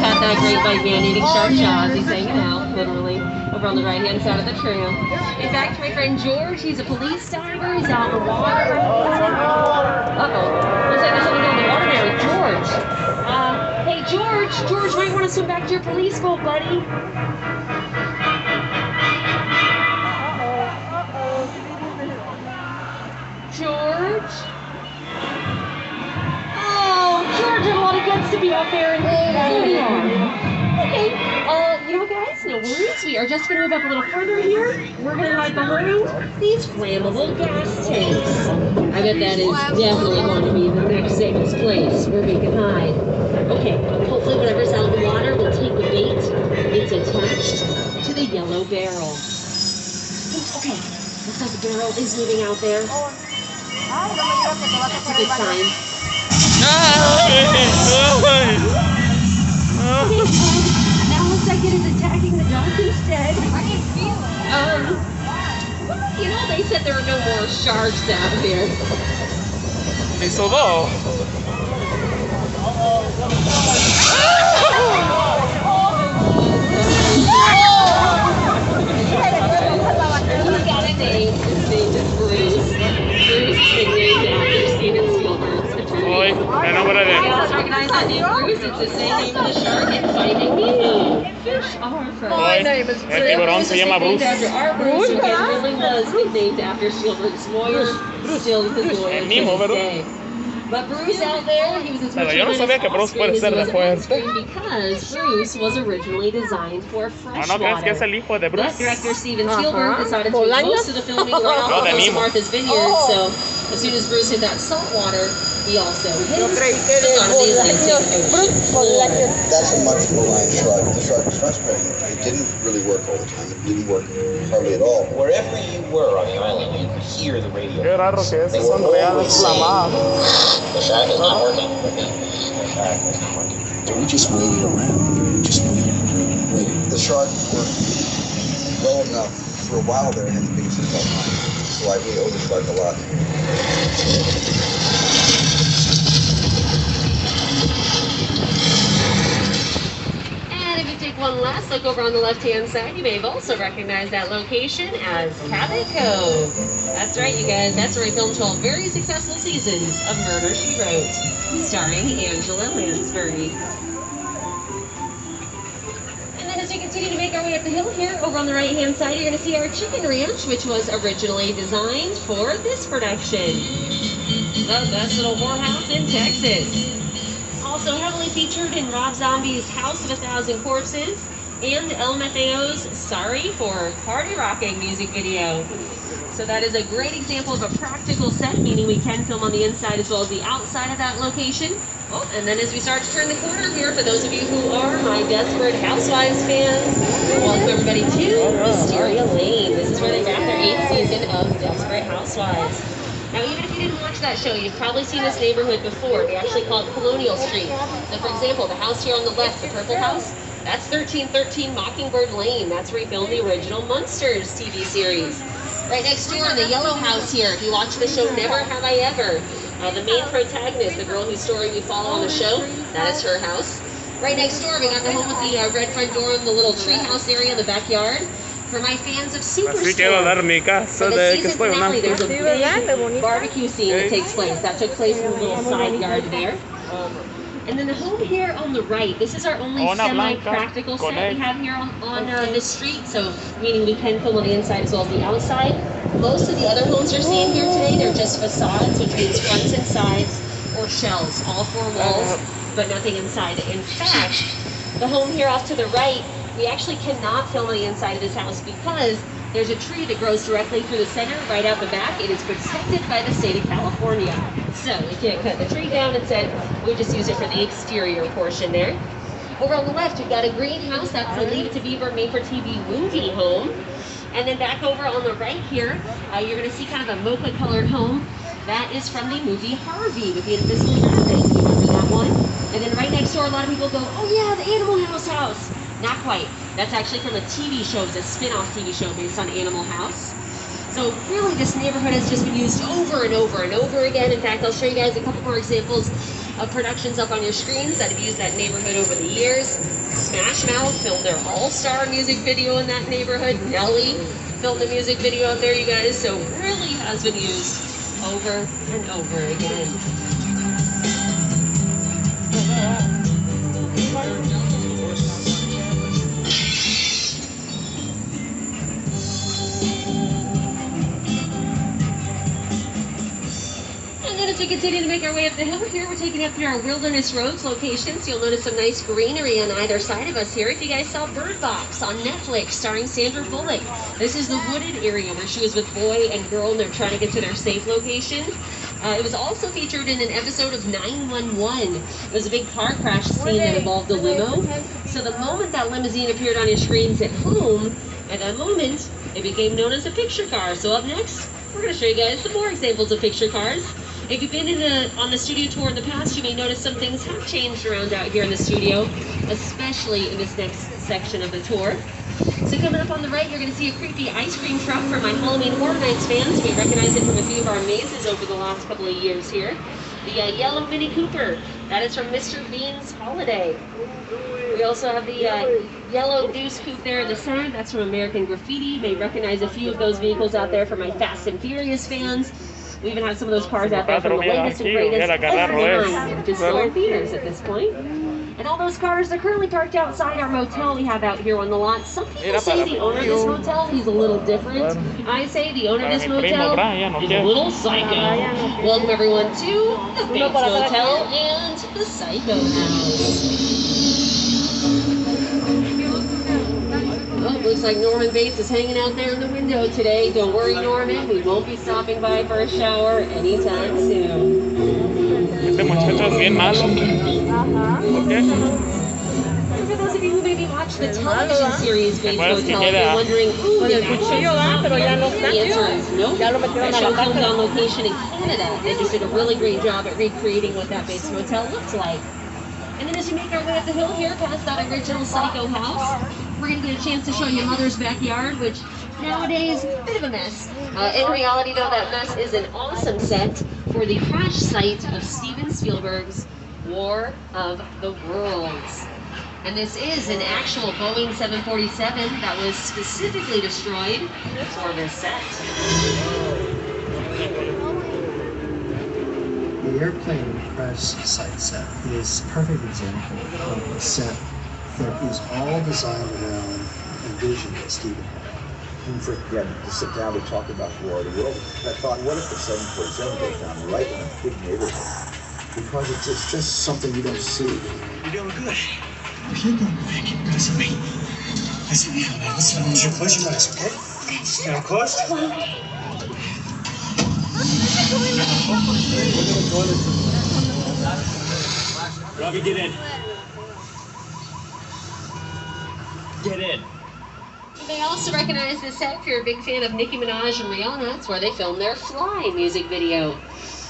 had that great gigantic shark jaws. He's hanging out, literally, over on the right-hand side of the tram. In fact, my friend George, he's a police diver. He's out in the water. Uh-oh. Looks like there's something in the water there with George. Hey, George. George, might want to swim back to your police boat, buddy. George? Oh, George had a lot of guts to be out there and okay, you know what, guys? No worries. We are just going to move up a little further here. We're going to hide behind these flammable gas tanks. I bet that is definitely going to be the next safest place where we can hide. Okay, hopefully whatever's out of the water will take the bait. It's attached to the yellow barrel. Okay, looks like the barrel is moving out there. That's a good sign. Now looks like it is attacking the dock instead. I can feel it. You know, they said there were no more sharks out here. They soldó. He's got a name. His name is Bruce. Bruce is named after Steven Spielberg's The Tram. Hoy, me enamoré de él. You guys recognize that name, Bruce? It's the same name of the shark in Finding Nemo. Fish are friends. Hoy, el tiburón se llama Bruce. Our Bruce, who really was named after Spielberg's lawyer, still his lawyer to this day. But Bruce out there, he was as much yo no sabía que Bruce puede ser de fuerte. Because Bruce was originally designed for freshwater. ¿No crees que es el hijo de Bruce? But director Steven Spielberg decided to do most of the filming right off of Martha's Vineyard, so as soon as Bruce hit that salt water, he also hit That's a much maligned shark. The shark was frustrating. It didn't really work all the time. It didn't work hardly at all. Wherever you were on the island, you could hear the radio. Qué raro que ese sonreado inflamado. The shack is not working. The shack is not working. So we just waited around. Just waited. The shark worked well enough for a while there, and then things just got mine. So I really owe the shark a lot. One last look over on the left-hand side, you may have also recognized that location as Cabot Cove. That's right, you guys. That's where we filmed 12 very successful seasons of Murder, She Wrote, starring Angela Lansbury. And then as we continue to make our way up the hill here, over on the right-hand side, you're going to see our chicken ranch, which was originally designed for this production. The best little whorehouse in Texas. Also heavily featured in Rob Zombie's House of a Thousand Corpses and El Mateo's Sorry for Party Rocking music video. So that is a great example of a practical set, meaning we can film on the inside as well as the outside of that location. Oh, and then as we start to turn the corner here, for those of you who are my Desperate Housewives fans, welcome everybody to Wisteria Lane. This is where they wrap their 8th season of Desperate Housewives. Now, even if you didn't watch that show, you've probably seen this neighborhood before. They actually call it Colonial Street. So, for example, the house here on the left, the purple house, that's 1313 Mockingbird Lane. That's where we filmed the original Munsters TV series. Right next door in the yellow house here, if you watch the show Never Have I Ever, the main protagonist, the girl whose story we follow on the show, that is her house. Right next door, we got the home with the red front door and the little treehouse area in the backyard. For my fans of Superstore, Así quiero dar mi casa de que estoy finale, there's a big barbecue scene that takes place. That took place in the little side yard there. And then the home here on the right, this is our only semi-practical set we have here on this street, so meaning we can film on the inside as well as the outside. Most of the other homes you're seeing here today, they're just facades, which means fronts and sides, or shells, all 4 walls, but nothing inside. In fact, the home here off to the right, we actually cannot film on the inside of this house because there's a tree that grows directly through the center, right out the back. It is protected by the state of California. So we can't cut the tree down. Instead, we just use it for the exterior portion there. Over on the left, we've got a greenhouse. That's the Leave It to Beaver made-for-TV movie home. And then back over on the right here, you're going to see kind of a mocha-colored home. That is from the movie Harvey with the Invisible Rabbits. Remember that one? And then right next door, a lot of people go, oh yeah, the Animal House. Not quite. That's actually from a TV show. It's a spin-off TV show based on Animal House. So really, this neighborhood has just been used over and over and over again. In fact, I'll show you guys a couple more examples of productions up on your screens that have used that neighborhood over the years. Smash Mouth filmed their all-star music video in that neighborhood. Nelly filmed a music video out there, you guys. So really has been used over and over again. As we continue to make our way up the hill here, we're taking up through our Wilderness Roads locations. You'll notice some nice greenery on either side of us here. If you guys saw Bird Box on Netflix starring Sandra Bullock, this is the wooded area where she was with boy and girl and they're trying to get to their safe location. It was also featured in an episode of 911. It was a big car crash scene that involved a limo. So the moment that limousine appeared on your screens at home, at that moment, it became known as a picture car. So up next, we're going to show you guys some more examples of picture cars. If you've been on the studio tour in the past, you may notice some things have changed around out here in the studio, especially in this next section of the tour. So coming up on the right, you're going to see a creepy ice cream truck for my Halloween Horror Nights fans. We recognize it from a few of our mazes over the last couple of years here. The yellow Mini Cooper, that is from Mr. Bean's Holiday. We also have the yellow Deuce Coupe there in the center. That's from American Graffiti. You may recognize a few of those vehicles out there for my Fast and Furious fans. We even have some of those cars out there from the latest and greatest F9, which is still in theaters at this point. And all those cars are currently parked outside our motel we have out here on the lot. Some people say the owner of this motel, he's a little different. I say the owner of this motel is a little psycho. Welcome everyone to the Bates Motel and the Psycho House. Oh, looks like Norman Bates is hanging out there in the window today. Don't worry, Norman. We won't be stopping by for a shower anytime soon. Este muchacho es bien malo. ¿Por qué? For those of you who maybe watch the television series Bates Motel, you're wondering, ooh, did that show stop? The answer is no. That show filmed on location in Canada. They just did a really great job at recreating what that Bates Motel looks like. And then as we make our way up the hill here past that original Psycho house, we're going to get a chance to show you Mother's backyard, which nowadays, a bit of a mess. In reality, though, that mess is an awesome set for the crash site of Steven Spielberg's War of the Worlds. And this is an actual Boeing 747 that was specifically destroyed for this set. The airplane crash site set is a perfect example of a set that is all designed around a vision that Steven had. And for them to sit down to talk about War of the World, I thought, what if the 747 goes down right in a big neighborhood? Because it's just something you don't see. You're doing good. You're doing good. Keep because of me. Listen, listen, I want you to close your eyes, okay? Now close. Robbie, get in. Get in. You may also recognize this set if you're a big fan of Nicki Minaj and Rihanna. That's where they filmed their Fly music video.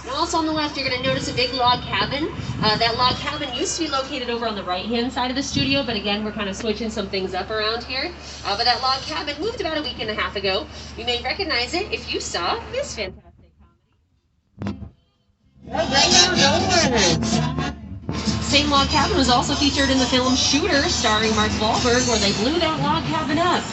And also on the left, you're going to notice a big log cabin. That log cabin used to be located over on the right-hand side of the studio, but again, we're kind of switching some things up around here. But that log cabin moved about a week and a half ago. You may recognize it if you saw this fantastic comedy. Same log cabin was also featured in the film Shooter, starring Mark Wahlberg, where they blew that log cabin up.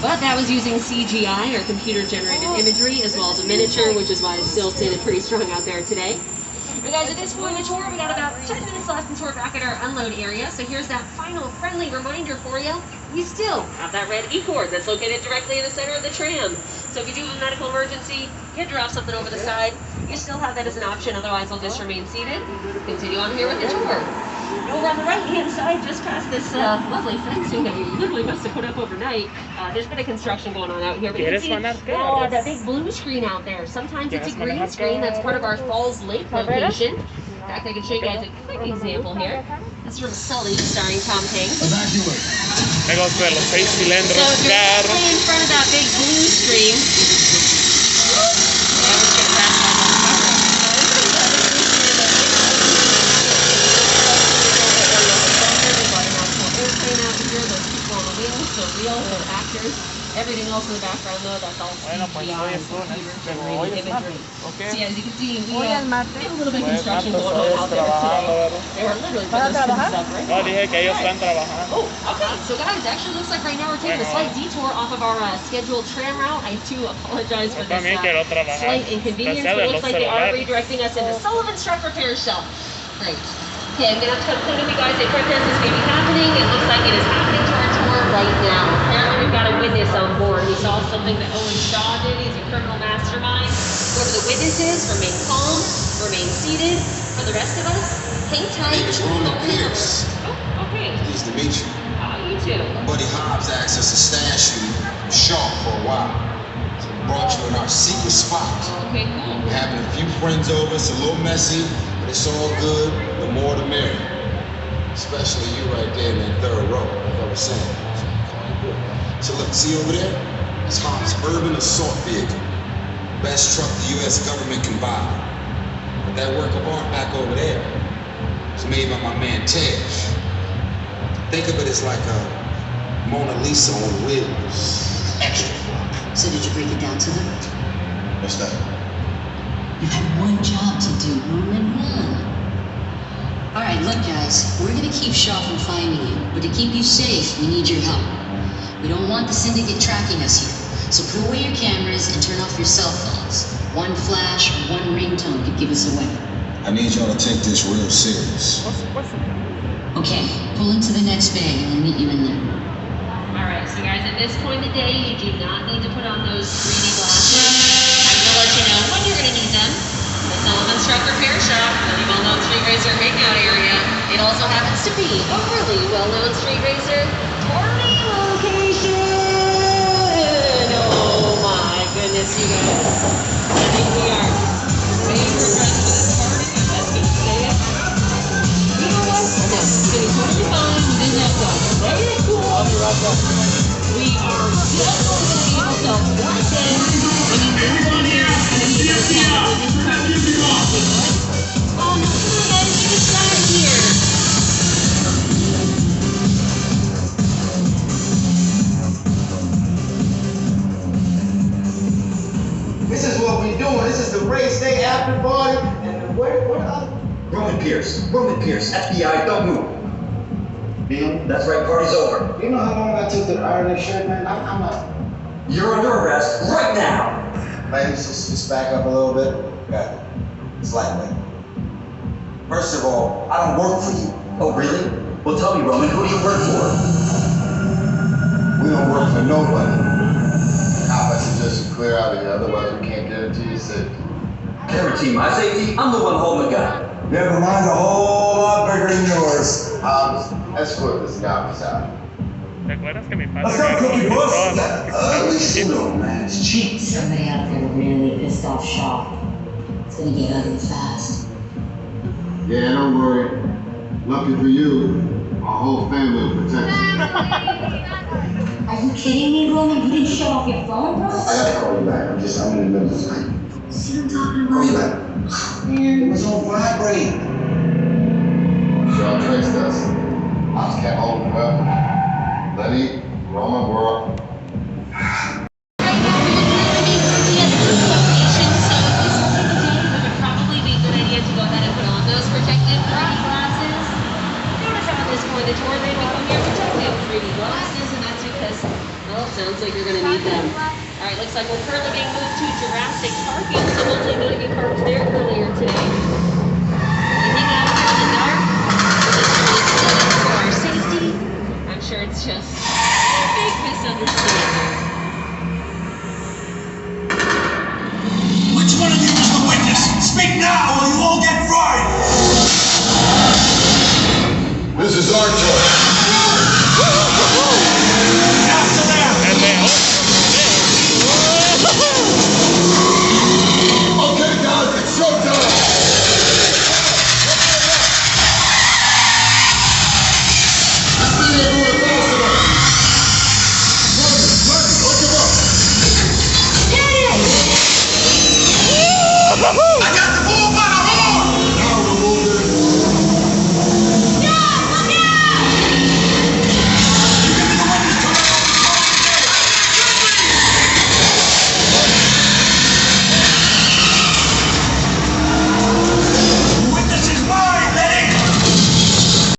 But that was using CGI, or computer-generated imagery, as well as a miniature, which is why it's still standing pretty strong out there today. But guys, at this point in the tour, we got about 10 minutes left until we're back at our unload area. So here's that final friendly reminder for you. We still have that red E-cord that's located directly in the center of the tram. So if you do have a medical emergency, you had to drop something over the side, you still have that as an option. Otherwise, we'll just remain seated. Continue on here with the tour. Over on the right-hand side, just past this lovely fencing that we literally must have put up overnight, there's been a construction going on out here. But you can see that big blue screen out there. Sometimes it's a green screen. That's part of our Falls Lake location. In fact, I can show you guys a quick example here. This is from Sully, starring Tom Hanks. Negos ver los 6 cilindros, So if you're carro. actually in front of that big blue screen, the real actors. Everything else in the background, though, that's all Bueno, pues beyond hoy es lunes, pero hoy computer-generated es martes, imagery. ¿ok? So, yeah, as you can see, we Hoy es have martes. a little bit of Pues construction martes going hoy on es out there trabajando, today. ¿verdad? They are literally ¿Van a putting this trabajar? stuff right No, now. dije que ellos Okay. están trabajando. Oh, okay. So guys, actually looks like right now we're taking a Bueno. slight detour off of our scheduled tram route. I do apologize for Yo this también quiero trabajar. slight inconvenience, Desea but de it looks los like they are celulares. redirecting us into Sullivan's Truck Repair Shop. Great. Okay, I'm gonna have to come clean with you guys. A protest is maybe happening. It looks like it is happening to our tour right now. Apparently we've got a witness on board. We saw something that Owen Shaw did. He's a criminal mastermind. Whoever the witness is, remain calm, remain seated. For the rest of us, hang tight. My name is Roman Pierce. Oh, okay. Pleased to meet you. You too. My buddy Hobbs asked us to stash you from Shaw for a while. So we brought you in our secret spot. Okay, cool. We're having a few friends over. It's a little messy, but it's all good. The more the merrier. Especially you right there in that third row, like I was saying. So look, see over there? It's Hobbs' urban assault vehicle. Best truck the U.S. government can buy. But that work of art back over there was made by my man Tej. Think of it as like a Mona Lisa on wheels. Extra. So did you break it down to them? What's that? You had one job to do, Roman, one. All right, look, guys, we're gonna keep Shaw from finding you, but to keep you safe, we need your help. We don't want the syndicate tracking us here, so put away your cameras and turn off your cell phones. One flash or one ringtone could give us away. I need y'all to take this real serious. Okay, pull into the next bay and I'll meet you in there. Alright, so guys, at this point in the day, you do not need to put on those 3D glasses. I'm going to let you know when you're going to need them. The Sullivan's Truck Repair Shop, the well-known street racer hangout area. It also happens to be a really well-known street racer touring location. Oh my goodness, you guys. I think we are favorite friends for this party. I'm just going to say it. You know what? No, it's going to be totally fine. We didn't have to. Okay, cool. We are just going to be ourselves right then. I mean, nobody here is going to be able to tell what this truck is doing. Oh, no, come on, guys. We just got here. This is what we doing. This is the race day after party. And where the other? Roman Pierce, FBI, don't move. Bill, That's right, party's over. you know how long I took to iron this shirt, man? I'm not. You're under arrest right now. Ladies, just back up a little bit. Okay. It's lightweight. First of all, I don't work for you. Oh, really? Well, tell me, Roman, who do you work for? We don't work for nobody. I suggest you clear out of here, otherwise we can't guarantee your safety. Guarantee my safety? I'm the one holding the gun. Never mind, a whole lot bigger than yours. Escort this garbage out. ¿Te acuerdas que mi padre Let's go, me Cookie contó Bus! las- At least you know, man, it's cheap. Somebody out there really pissed off Shaw. It's gonna get ugly fast. Yeah, don't worry. Lucky for you, our whole family will protect you. Are you kidding me, Roman? You didn't shut off your phone, bro? I gotta call you back. I'm in the middle of the night. See what I'm talking Call you about? back. Man. It was on vibrate. Shaw traced us. Ops kept holding well. Letty, Roman, we're up. Right now, we're looking at the location, so at this point of the day, it would probably be a good idea to go ahead and put on those protective 3D glasses. Notice how at this point in the tour, they become your protective 3D glasses, and that's because, well, it sounds like you're going to need them. All right, looks like we're currently being moved to Jurassic Parking, so hopefully none of you parked there earlier today. You hang out here in the dark, for our safety. I'm sure it's just a big misunderstanding. Which one of you is the witness? Speak now or you all get fried! This is our choice. After them! El león. Okay, guys, it's showtime. Let's see everyone else